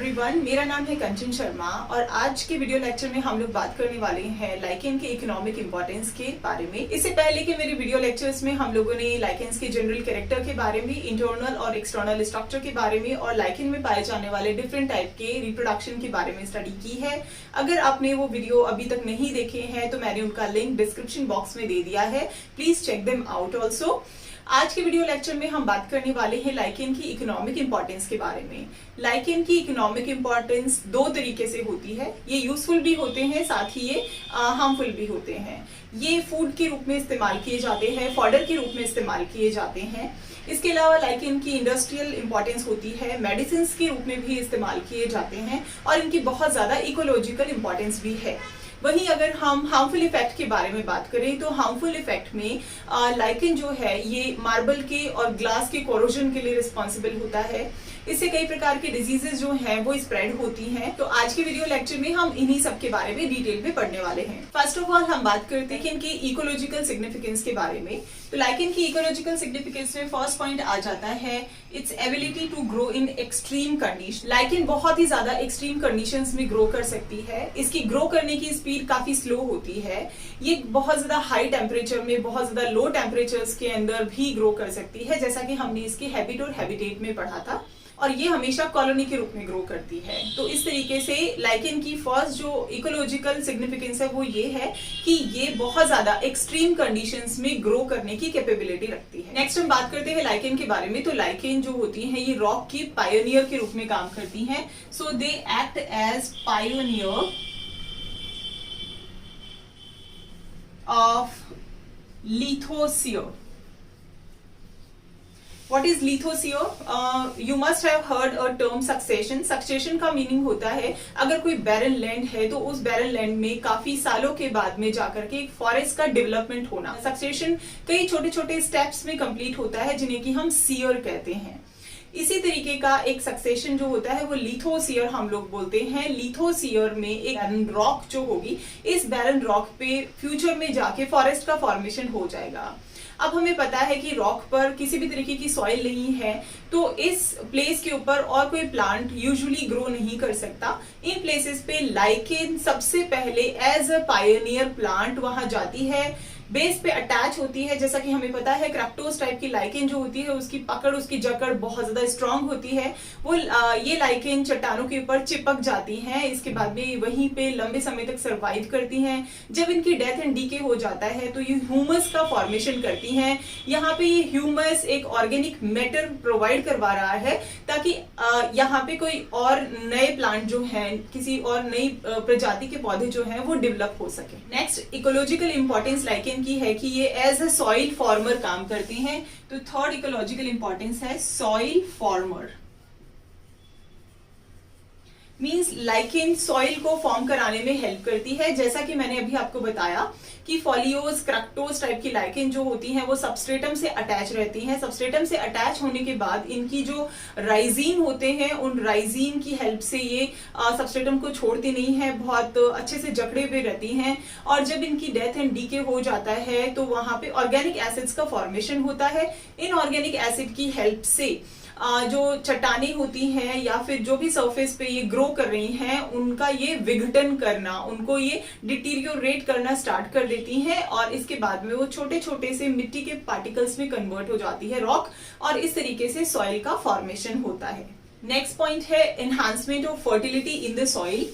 Everyone, मेरा नाम है कंचन शर्मा और आज के वीडियो लेक्चर में हम लोग बात करने वाले हैं लाइकेन के इकोनॉमिक इंपॉर्टेंस के बारे में। इससे पहले के मेरे वीडियो लेक्चर्स में हम लोगों ने लाइकेन्स के जनरल कैरेक्टर के बारे में, इंटरनल और एक्सटर्नल स्ट्रक्चर के बारे में और लाइकेन में पाए जाने वाले डिफरेंट टाइप के रिप्रोडक्शन के बारे में स्टडी की है। अगर आपने वो वीडियो अभी तक नहीं देखे हैं तो मैंने उनका लिंक डिस्क्रिप्शन बॉक्स में दे दिया है, please check them out also. आज के वीडियो लेक्चर में हम बात करने वाले हैं लाइकेन की इकोनॉमिक इंपॉर्टेंस के बारे में। लाइकेन की इकोनॉमिक इंपॉर्टेंस दो तरीके से होती है, ये यूजफुल भी होते हैं, साथ ही ये हार्मफुल भी होते हैं। ये फूड के रूप में इस्तेमाल किए जाते हैं, फॉडर के रूप में इस्तेमाल किए जाते हैं। इसके अलावा लाइकेन की इंडस्ट्रियल इंपॉर्टेंस होती है, मेडिसिन के रूप में भी इस्तेमाल किए जाते हैं और इनकी बहुत ज्यादा इकोलॉजिकल इंपॉर्टेंस भी है। वहीं अगर हम हार्मफुल इफेक्ट के बारे में बात करें तो हार्मफुल इफेक्ट में लाइकेन जो है ये मार्बल के और ग्लास के कोरोजन के लिए रिस्पॉन्सिबल होता है। इससे कई प्रकार के डिजीजेस जो हैं वो स्प्रेड होती हैं। तो आज के वीडियो लेक्चर में हम इन्हीं सब के बारे में डिटेल में पढ़ने वाले हैं। फर्स्ट ऑफ ऑल हम बात करते हैं इनकी इकोलॉजिकल सिग्निफिकेंस के बारे में। तो लाइकेन की इकोलॉजिकल सिग्निफिकेंस में फर्स्ट पॉइंट आ जाता है its ability to grow in extreme condition. Lichen बहुत ही ज्यादा एक्सट्रीम कंडीशंस में ग्रो कर सकती है। इसकी ग्रो करने की स्पीड काफी स्लो होती है। ये बहुत ज्यादा हाई टेम्परेचर में, बहुत ज्यादा लो टेम्परेचर्स के अंदर भी ग्रो कर सकती है, जैसा कि हमने इसके हैबिट और हैबिटेट में पढ़ा था। और ये हमेशा कॉलोनी के रूप में ग्रो करती है। तो इस तरीके से लाइकेन की फर्स्ट जो इकोलॉजिकल सिग्निफिकेंस है वो ये है कि ये बहुत ज्यादा एक्सट्रीम कंडीशंस में ग्रो करने की कैपेबिलिटी रखती है। नेक्स्ट हम बात करते हैं लाइकेन के बारे में। तो लाइकेन जो होती है ये रॉक की पायोनियर के रूप में काम करती हैं। So they act as pioneer of lithosphere. What is lithosphere? You must have heard a term succession. Succession का मीनिंग होता है अगर कोई बैरन लैंड है तो उस बैरन लैंड में काफी सालों के बाद में जाकर के एक फॉरेस्ट का डेवलपमेंट होना। सक्सेशन कई छोटे छोटे स्टेप्स में कंप्लीट होता है जिन्हें कि हम सीयर कहते हैं। इसी तरीके का एक सक्सेशन जो होता है वो लिथोसियर हम लोग बोलते हैं। लिथोसियर में एक बैरन रॉक जो होगी, इस बैरन रॉक पे फ्यूचर में जाके फॉरेस्ट का फॉर्मेशन हो जाएगा। अब हमें पता है कि रॉक पर किसी भी तरीके की सॉइल नहीं है, तो इस प्लेस के ऊपर और कोई प्लांट यूजुअली ग्रो नहीं कर सकता। इन प्लेसेस पे लाइकेन सबसे पहले एज अ पायोनियर प्लांट वहां जाती है, बेस पे अटैच होती है। जैसा कि हमें पता है क्रैप्टोस टाइप की लाइकेन जो होती है उसकी पकड़, उसकी जकड़ बहुत ज्यादा स्ट्रांग होती है। वो ये लाइकेन चट्टानों के ऊपर चिपक जाती हैं, इसके बाद में वहीं पे लंबे समय तक सरवाइव करती हैं। जब इनकी डेथ एंड डीके हो जाता है तो ये ह्यूमस का फॉर्मेशन करती हैं। यहाँ पे ये ह्यूमस एक ऑर्गेनिक मैटर प्रोवाइड करवा रहा है ताकि यहाँ पे कोई और नए प्लांट जो हैं, किसी और नई प्रजाति के पौधे जो हैं वो डेवलप हो सके। नेक्स्ट इकोलॉजिकल इंपॉर्टेंस लाइकेन की है कि ये एज अ सॉइल फॉर्मर काम करती हैं। तो थर्ड इकोलॉजिकल इंपॉर्टेंस है soil farmer. Means lichen soil को फॉर्म कराने में हेल्प करती है। जैसा कि मैंने अभी आपको बताया कि फॉलियोज, क्रैक्टोस टाइप की लाइकेन जो होती हैं वो सबस्ट्रेटम से अटैच रहती हैं। सबस्ट्रेटम से अटैच होने के बाद इनकी जो राइजीन होते हैं उन राइजीन की हेल्प से ये सबस्ट्रेटम को छोड़ती नहीं है, बहुत अच्छे से जकड़े हुए रहती हैं। और जब इनकी डेथ एंड डीके हो जाता है तो वहां पे ऑर्गेनिक एसिड्स का फॉर्मेशन होता है। इन ऑर्गेनिक एसिड की हेल्प से जो चट्टानें होती हैं या फिर जो भी सरफेस पे ये ग्रो कर रही हैं उनका ये विघटन करना, उनको ये डिटीरियोरेट करना स्टार्ट कर देती हैं और इसके बाद में वो छोटे छोटे से मिट्टी के पार्टिकल्स में कन्वर्ट हो जाती है रॉक, और इस तरीके से सॉइल का फॉर्मेशन होता है। नेक्स्ट पॉइंट है enhancement of fertility in the soil.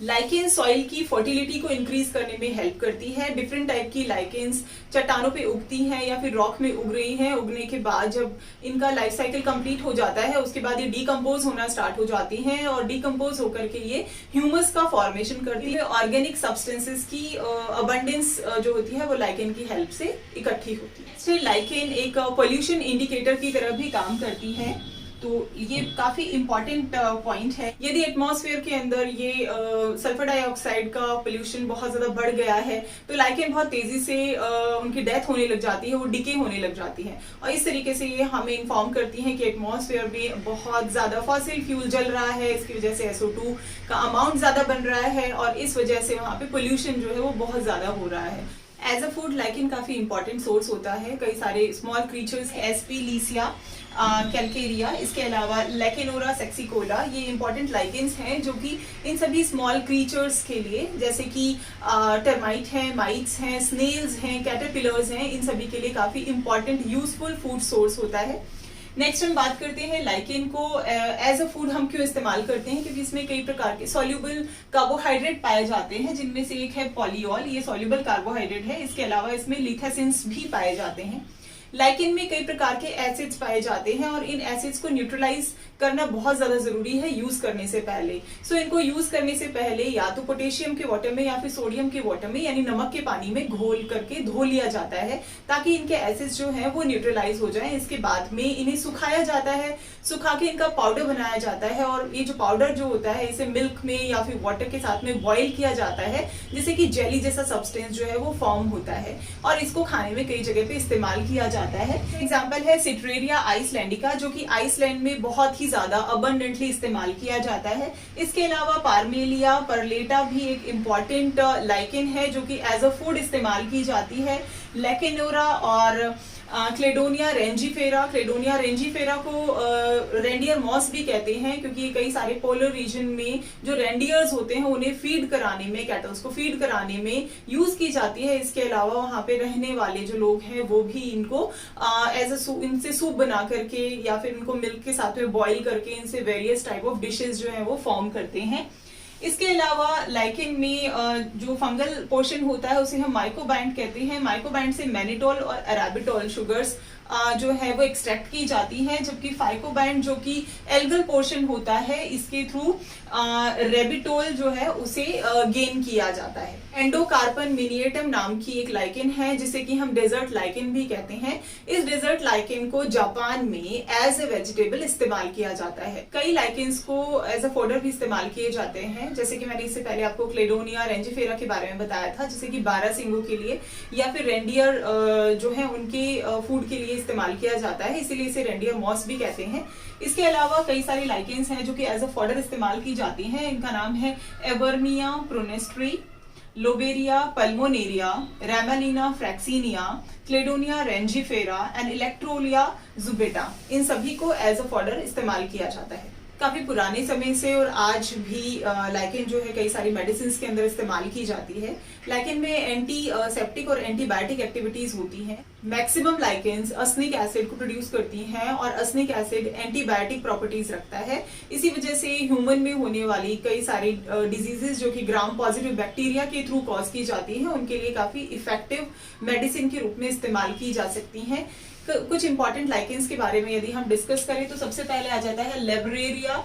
Lichen soil की फर्टिलिटी को इंक्रीज करने में हेल्प करती है। डिफरेंट टाइप की लाइकेन्स चट्टानों पे उगती हैं या फिर रॉक में उग रही हैं। उगने के बाद जब इनका लाइफ साइकिल कंप्लीट हो जाता है उसके बाद ये डीकम्पोज होना स्टार्ट हो जाती हैं और डीकम्पोज होकर के ये ह्यूमस का फॉर्मेशन करती है। ऑर्गेनिक सब्सटेंसेस की अबंडेंस जो होती है वो लाइकेन की हेल्प से इकट्ठी होती है। लाइकेन एक पोल्यूशन इंडिकेटर की तरह भी काम करती है। तो ये काफी इंपॉर्टेंट पॉइंट है। यदि एटमॉस्फेयर के अंदर ये सल्फर डाइऑक्साइड का पोल्यूशन बहुत ज्यादा बढ़ गया है तो लाइकेन बहुत तेजी से उनकी डेथ होने लग जाती है, वो डिके होने लग जाती है। और इस तरीके से ये हमें इन्फॉर्म करती हैं कि एटमॉस्फेयर में बहुत ज्यादा फॉसिल फ्यूल जल रहा है, इसकी वजह से SO2 का अमाउंट ज्यादा बन रहा है और इस वजह से वहां पे पोल्यूशन जो है वो बहुत ज्यादा हो रहा है। एज अ फूड लाइकेन काफी इंपॉर्टेंट सोर्स होता है। कई सारे स्मॉल क्रीचर्स, एस्पिलिसिया, कैल्केरिया, इसके अलावा लेकेनोरा सेक्सिकोला, ये इंपॉर्टेंट लाइकेंस हैं जो कि इन सभी स्मॉल क्रीचर्स के लिए, जैसे कि टर्माइट हैं, माइट्स हैं, स्नेल्स हैं, कैटरपिलर्स हैं, इन सभी के लिए काफी इंपॉर्टेंट यूजफुल फूड सोर्स होता है। नेक्स्ट हम बात करते हैं लाइकेन को एज अ फूड हम क्यों इस्तेमाल करते हैं, क्योंकि इसमें कई प्रकार के सॉल्युबल कार्बोहाइड्रेट पाए जाते हैं, जिनमें से एक है पॉलीऑल, ये सॉल्युबल कार्बोहाइड्रेट है। इसके अलावा इसमें लिथेसिन्स भी पाए जाते हैं। लाइकेन में कई प्रकार के एसिड्स पाए जाते हैं और इन एसिड्स को न्यूट्रलाइज करना बहुत ज्यादा जरूरी है यूज करने से पहले। सो इनको यूज करने से पहले या तो पोटेशियम के वाटर में या फिर सोडियम के वाटर में यानी नमक के पानी में घोल करके धो लिया जाता है, ताकि इनके एसिड्स जो है वो न्यूट्रलाइज हो जाएं। इसके बाद में इन्हें सुखाया जाता है, सुखा के इनका पाउडर बनाया जाता है और ये जो पाउडर जो होता है इसे मिल्क में या फिर वाटर के साथ में बॉईल किया जाता है, जिससे कि जेली जैसा सब्सटेंस जो है वो फॉर्म होता है और इसको खाने में कई जगह पे इस्तेमाल किया जाता है। एग्जाम्पल है सिट्रेरिया आइसलैंडिका, जो कि आइसलैंड में बहुत ही ज्यादा अबंडेंटली इस्तेमाल किया जाता है। इसके अलावा पार्मेलिया परलेटा भी एक इम्पॉर्टेंट लाइकेन है जो कि एज अ फूड इस्तेमाल की जाती है। लेकेनोरा और क्लेडोनिया रेंजीफेरा, क्लेडोनिया रेंजीफेरा को रेंडियर मॉस भी कहते हैं, क्योंकि कई सारे पोलर रीजन में जो रेंडियर्स होते हैं उन्हें फीड कराने में, कैटल्स को फीड कराने में यूज की जाती है। इसके अलावा वहां पे रहने वाले जो लोग हैं वो भी इनको एज अ इनसे सूप बना करके या फिर इनको मिल्क के साथ में बॉईल करके इनसे वेरियस टाइप ऑफ डिशेस जो है वो फॉर्म करते हैं। इसके अलावा लाइकेन में जो फंगल पोर्शन होता है उसे हम माइकोबैंड कहते हैं। माइकोबैंड से मैनिटोल और अराबिटोल शुगर्स जो है वो एक्सट्रैक्ट की जाती हैं, जबकि फाइकोबैंड जो कि एल्गल पोर्शन होता है इसके थ्रू रेबिटोल जो है उसे गेन किया जाता है। एंडोकार्पन मिनिएटम नाम की एक लाइकेन है जिसे कि हम डेजर्ट लाइकेन भी कहते हैं। इस डेजर्ट लाइकेन को जापान में एज ए वेजिटेबल इस्तेमाल किया जाता है। कई लाइकेन्स को एज अ फोडर भी इस्तेमाल किए जाते हैं, जैसे कि मैंने इससे पहले आपको क्लेडोनिया रेंजीफेरा के बारे में बताया था, जैसे कि बारहसिंगों के लिए या फिर रेंडियर जो है उनके फूड के लिए इस्तेमाल किया जाता है, इसीलिए इसे रेंडियर मॉस भी कहते हैं। इसके अलावा कई सारी लाइकेन्स हैं जो कि एज अ फॉडर इस्तेमाल की जाती हैं। इनका नाम है एवर्निया प्रोनेस्ट्री, लोबेरिया पल्मोनेरिया, रैमालिना फ्रैक्सीनिया, क्लेडोनिया रेंजीफेरा एंड इलेक्ट्रोलिया जुबेटा। इन सभी को एज अ फॉडर इस्तेमाल किया जाता है। काफी पुराने समय से और आज भी लाइकेन जो है कई सारी मेडिसिन के अंदर इस्तेमाल की जाती है। लाइकेन में एंटी सेप्टिक और एंटीबायोटिक एक्टिविटीज होती हैं। मैक्सिमम लाइकेन्स अस्निक एसिड को प्रोड्यूस करती हैं और अस्निक एसिड एंटीबायोटिक प्रॉपर्टीज रखता है। इसी वजह से ह्यूमन में होने वाली कई सारी डिजीजेस जो कि ग्राम पॉजिटिव बैक्टीरिया के थ्रू कॉज की जाती हैं, उनके लिए काफी इफेक्टिव मेडिसिन के रूप में इस्तेमाल की जा सकती हैं। कुछ इंपॉर्टेंट लाइकेन्स के बारे में यदि हम डिस्कस करें तो सबसे पहले आ जाता है लेब्रेरिया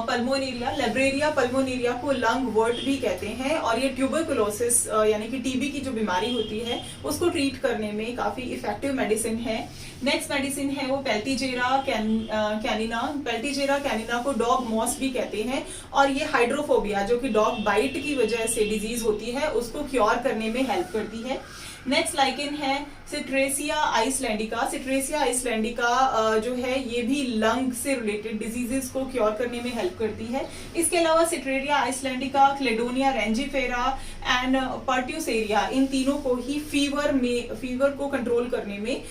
पल्मोनेरिया। लेब्रेरिया पल्मोनेरिया को लंग वर्ट भी कहते हैं और ये ट्यूबरकुलोसिस यानी कि टीबी की जो बीमारी होती है उसको ट्रीट करने में काफी इफेक्टिव मेडिसिन है। नेक्स्ट मेडिसिन है वो पेल्टीजेरा कैनिना। पेल्टीजेरा कैनिना को डॉग मॉस भी कहते हैं और ये हाइड्रोफोबिया जो कि डॉग बाइट की वजह से डिजीज होती है उसको क्योर करने में हेल्प करती है। नेक्स्ट लाइकेन है सिट्रेसिया आइसलैंडिका। सिट्रेसिया आइसलैंडिका जो है ये भी लंग से रिलेटेड डिजीजेस को क्योर करने में हेल्प करती है। इसके अलावा सिट्रेरिया आइसलैंडिका, क्लेडोनिया रेंजीफेरा एंड पर्ट्यूसेरिया, इन तीनों को ही फीवर को कंट्रोल करने में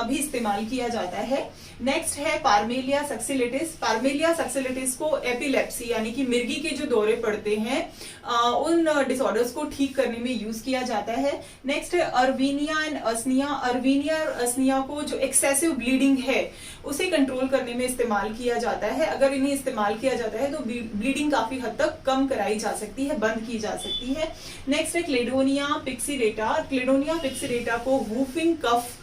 भी इस्तेमाल किया जाता है। नेक्स्ट है पार्मेलिया सक्सिलिटिस। पार्मेलिया सक्सिलिटिस को एपिलेप्सी यानी कि मिर्गी के जो दौरे पड़ते हैं उन डिसऑर्डर्स को ठीक करने में यूज किया जाता है। नेक्स्ट है अर्वीनिया एंड असनिया। अर्वीनिया और असनिया को जो एक्सेसिव ब्लीडिंग है उसे कंट्रोल करने में इस्तेमाल किया जाता है। अगर इन्हें इस्तेमाल किया जाता है तो ब्लीडिंग काफी हद तक कम कराई जा सकती है, बंद की जा सकती है। नेक्स्ट है क्लेडोनिया पिक्सिलेटा। क्लेडोनिया पिक्सिलेटा को वूफिंग कफ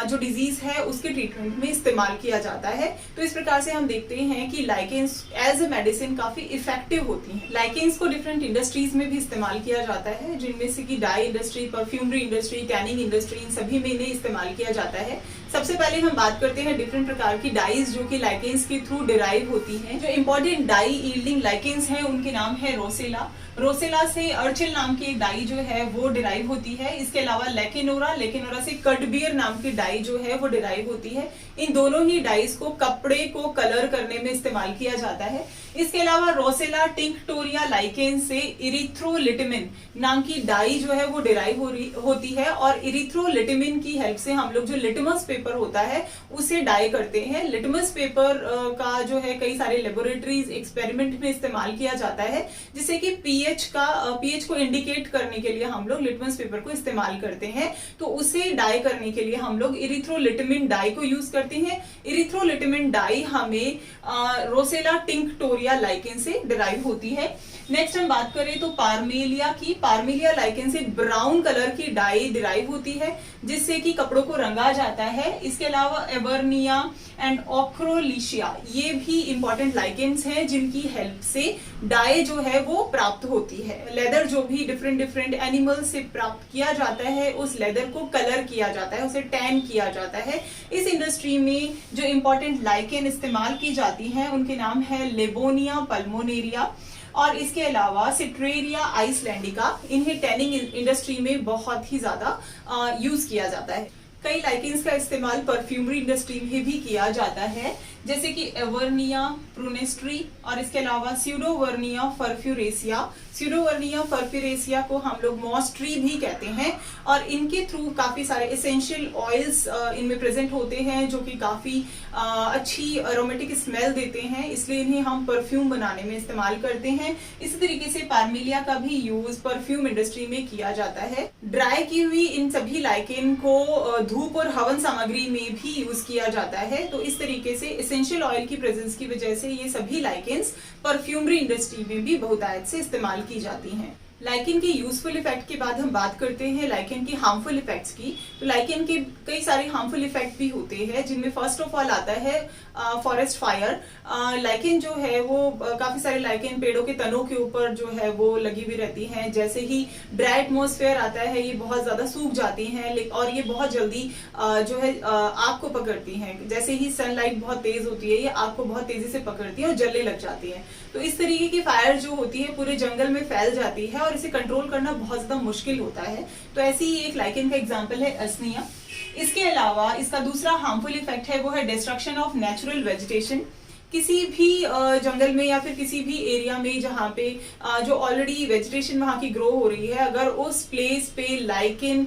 जो डिजीज है उसके ट्रीटमेंट में इस्तेमाल किया जाता है। तो इस प्रकार से हम देखते हैं कि लाइकेन्स एज ए मेडिसिन काफी इफेक्टिव होती हैं। लाइकेन्स को डिफरेंट इंडस्ट्रीज में भी इस्तेमाल किया जाता है, जिनमें से कि dye industry, perfumery industry, tanning industry, इन सभी में इन्हें इस्तेमाल किया जाता है। सबसे पहले हम बात करते हैं डिफरेंट प्रकार की डाइज जो कि लाइकेन्स के थ्रू डिराइव होती हैं। जो इंपॉर्टेंट डाई यील्डिंग लाइकेन्स हैं उनके नाम है रोसेला। रोसेला से अर्चिल नाम की एक डाई जो है वो डिराइव होती है। इसके अलावा लेकेनोरा, लेकेनोरा से कटबियर नाम की डाई जो है वो डिराइव होती है। इन दोनों ही डाइज को कपड़े को कलर करने में इस्तेमाल किया जाता है। इसके अलावा रोसेला टिंक्टोरिया लाइकेन से इरिथ्रोलिटिमिन नाम की डाई जो है वो डिराइव होती है, और इरिथ्रोलिटिमिन की हेल्प से हम लोग जो लिटमस पेपर होता है उसे डाई करते हैं। लिटमस पेपर का जो है कई सारे लेबोरेटरीज एक्सपेरिमेंट में इस्तेमाल किया जाता है, जिससे कि पीएच को इंडिकेट करने के लिए हम लोग लिटमस पेपर को इस्तेमाल करते हैं। तो उसे डाई करने के लिए हम लोग इरिथ्रोलिटिमिन डाई को यूज करते हैं। इरिथ्रोलिटिमिन डाई हमें रोसेला टिंक्टोरिया लाइकेन से डिराइव होती है। नेक्स्ट हम बात करें तो पार्मेलिया की। पार्मेलिया लाइकेन से ब्राउन कलर की डाई डिराइव होती है, जिससे कि कपड़ों को रंगा जाता है। इसके अलावा एवर्निया एंड ओक्रोलिशिया ये भी इंपॉर्टेंट लाइकेन्स हैं, जिनकी हेल्प से डाई जो है वो प्राप्त होती है। लेदर जो भी डिफरेंट एनिमल से प्राप्त किया जाता है, उस लेदर को कलर किया जाता है, उसे टैन किया जाता है। इस इंडस्ट्री में जो इंपॉर्टेंट लाइकेन इस्तेमाल की जाती हैं उनके नाम है लेबोनिया पल्मोनेरिया और इसके अलावा सिट्रेरिया आइसलैंडिका। इन्हें टैनिंग इंडस्ट्री में बहुत ही ज्यादा यूज किया जाता है। कई लाइकेन्स का इस्तेमाल परफ्यूमरी इंडस्ट्री में भी किया जाता है, जैसे कि एवर्निया प्रूनेस्ट्री और इसके अलावा स्यूडोवर्निया फर्फ्यूरेसिया। स्यूडोवर्निया फर्फ्यूरेसिया को हम लोग मॉस ट्री भी कहते हैं, और इनके थ्रू काफी सारे एसेंशियल ऑयल्स इनमें प्रेजेंट होते हैं, जो कि काफी अच्छी अरोमेटिक स्मेल देते हैं, इसलिए इन्हें हम परफ्यूम बनाने में इस्तेमाल करते हैं। इसी तरीके से पार्मेलिया का भी यूज परफ्यूम इंडस्ट्री में किया जाता है। ड्राई की हुई इन सभी लाइकेन को धूप और हवन सामग्री में भी यूज किया जाता है। तो इस तरीके से एसेंशियल ऑयल की प्रेजेंस की वजह से ये सभी लाइकेन्स परफ्यूमरी इंडस्ट्री में भी बहुतायत से इस्तेमाल की जाती हैं। लाइकेन के यूजफुल इफेक्ट के बाद हम बात करते हैं लाइकेन की हार्मफुल इफेक्ट्स की। तो लाइकेन के कई सारे हार्मफुल इफेक्ट भी होते हैं, जिनमें फर्स्ट ऑफ ऑल आता है फॉरेस्ट फायर। लाइकेन जो है वो काफी सारे लाइकेन पेड़ों के तनों के ऊपर जो है वो लगी हुई रहती हैं। जैसे ही ड्राई एटमॉस्फेयर आता है ये बहुत ज्यादा सूख जाती हैं, और ये बहुत जल्दी जो है आग को पकड़ती हैं। जैसे ही सनलाइट बहुत तेज होती है ये आग को बहुत तेजी से पकड़ती है और जलने लग जाती है। तो इस तरीके की फायर जो होती है पूरे जंगल में फैल जाती है, और इसे कंट्रोल करना बहुत ज्यादा मुश्किल होता है। तो ऐसी ही एक लाइकेन का एग्जांपल है असनिया। इसके अलावा इसका दूसरा हार्मफुल इफेक्ट है वो है डिस्ट्रक्शन ऑफ नेचुरल वेजिटेशन। किसी भी जंगल में या फिर किसी भी एरिया में जहाँ पे जो ऑलरेडी वेजिटेशन वहां की ग्रो हो रही है, अगर उस प्लेस पे लाइकेन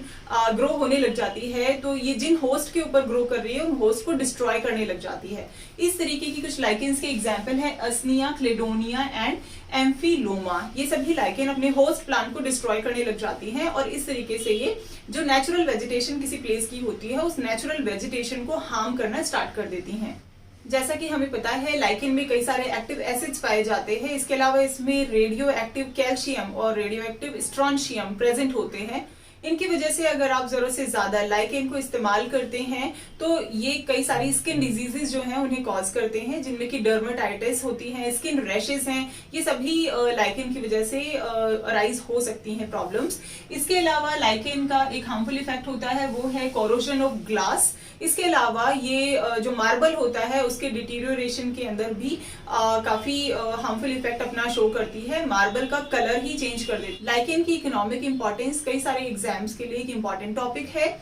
ग्रो होने लग जाती है तो ये जिन होस्ट के ऊपर ग्रो कर रही है उन होस्ट को डिस्ट्रॉय करने लग जाती है। इस तरीके की कुछ लाइकेन्स के एग्जाम्पल है असनिया, क्लेडोनिया एंड एम्फिलोमा। ये सभी लाइकेन अपने होस्ट प्लांट को डिस्ट्रॉय करने लग जाती हैं, और इस तरीके से ये जो नेचुरल वेजिटेशन किसी प्लेस की होती है उस नेचुरल वेजिटेशन को हार्म करना स्टार्ट कर देती हैं। जैसा कि हमें पता है लाइकेन में कई सारे एक्टिव एसिड्स पाए जाते हैं। इसके अलावा इसमें रेडियो एक्टिव कैल्शियम और रेडियो एक्टिव स्ट्रॉन्शियम प्रेजेंट होते हैं। इनकी वजह से अगर आप जरूरत से ज्यादा लाइकेन को इस्तेमाल करते हैं तो ये कई सारी स्किन डिजीजेस जो हैं उन्हें कॉज करते हैं, जिनमें कि डर्मेटाइटिस होती है, स्किन रैशेस हैं, ये सभी लाइकेन की वजह से अराइज हो सकती हैं प्रॉब्लम्स। इसके अलावा लाइकेन का एक हार्मफुल इफेक्ट होता है वो है कोरोजन ऑफ ग्लास। इसके अलावा ये जो मार्बल होता है उसके डिटीरियोरेशन के अंदर भी काफी हार्मफुल इफेक्ट अपना शो करती है। मार्बल का कलर ही चेंज कर देती है। लाइकेन की इकोनॉमिक इंपॉर्टेंस कई सारे एग्जाम्स के लिए एक इम्पॉर्टेंट टॉपिक है।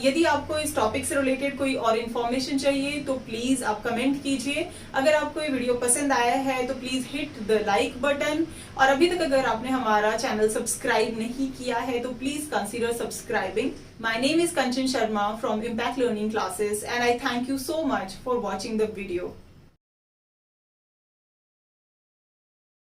यदि आपको इस टॉपिक से रिलेटेड कोई और इन्फॉर्मेशन चाहिए तो प्लीज आप कमेंट कीजिए। अगर आपको ये वीडियो पसंद आया है तो please hit the like button, और अभी तक अगर आपने हमारा चैनल सब्सक्राइब नहीं किया है तो please consider subscribing. My name is Kanchan Sharma from impact learning classes and I thank you so much for watching the video.